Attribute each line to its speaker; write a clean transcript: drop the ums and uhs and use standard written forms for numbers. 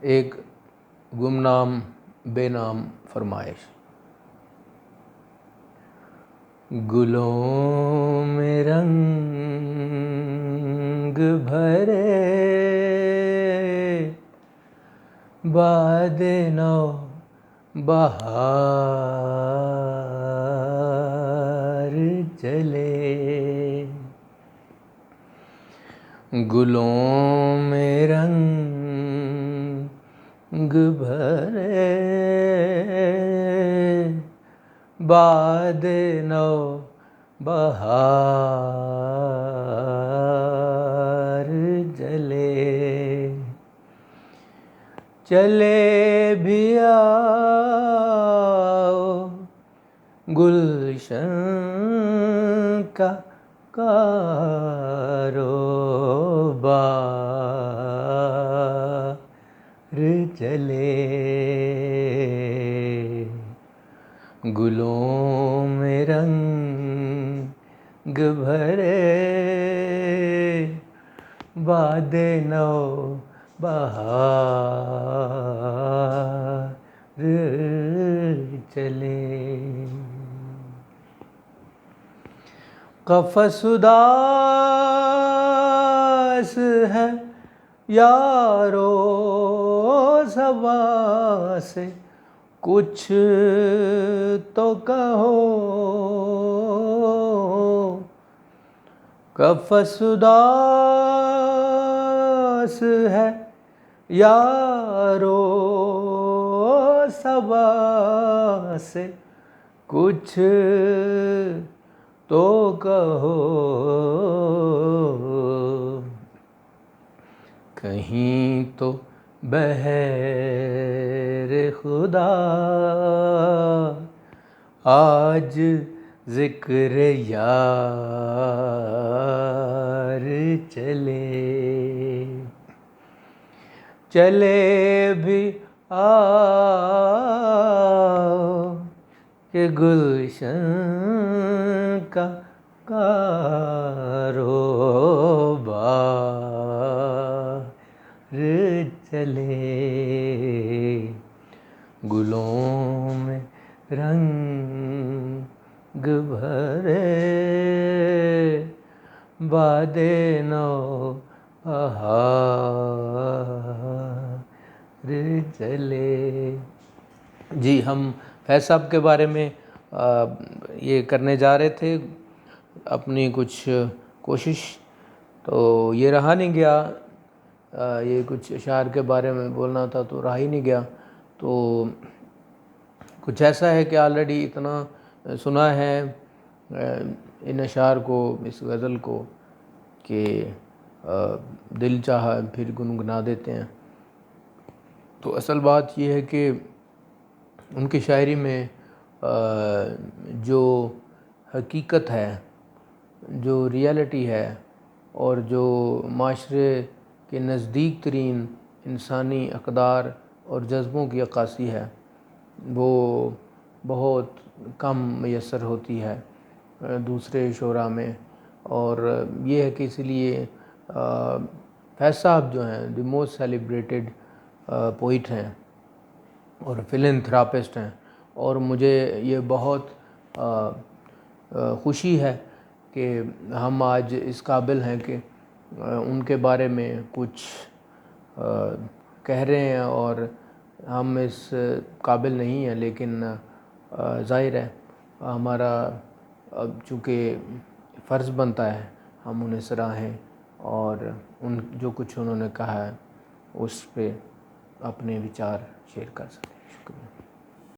Speaker 1: ایک گمنام بے نام فرمائش۔ گلوں میں رنگ بھرے باد نو بہار چلے، گلوں میں رنگ بھرے باد نو بہار چلے، چلے بھی آؤ گلشن کا کاروبار چلے، گلوں میں رنگ بھرے باد نو بہار چلے۔ قفس اداس ہے یارو صبا سے، کچھ تو کہو، قفس اداس ہے یارو صبا سے، کچھ تو کہو، کہیں تو بہر خدا آج ذکر یار چلے، چلے بھی آؤ کہ گلشن کا کاروبار چلے، گلوں میں رنگ بھرے باد نو بہار چلے۔ جی، ہم فیض صاحب کے بارے میں یہ کرنے جا رہے تھے اپنی کچھ کوشش، تو یہ رہا نہیں گیا، یہ کچھ اشعار کے بارے میں بولنا تھا تو رہا ہی نہیں گیا۔ تو کچھ ایسا ہے کہ آلریڈی اتنا سنا ہے ان اشعار کو، اس غزل کو، کہ دل چاہا پھر گنگنا دیتے ہیں۔ تو اصل بات یہ ہے کہ ان کی شاعری میں جو حقیقت ہے، جو ریالٹی ہے، اور جو معاشرے کے نزدیک ترین انسانی اقدار اور جذبوں کی عکاسی ہے، وہ بہت کم میسر ہوتی ہے دوسرے شعراء میں۔ اور یہ ہے کہ اس لیے فیض صاحب جو ہیں دی موسٹ سیلیبریٹڈ پوئٹ ہیں اور فلنتھراپسٹ ہیں، اور مجھے یہ بہت خوشی ہے کہ ہم آج اس قابل ہیں کہ ان کے بارے میں کچھ کہہ رہے ہیں، اور ہم اس قابل نہیں ہیں، لیکن ظاہر ہے ہمارا اب چونکہ فرض بنتا ہے ہم انہیں سراہیں اور ان جو کچھ انہوں نے کہا ہے اس پہ اپنے وچار شیئر کر سکیں۔ شکریہ۔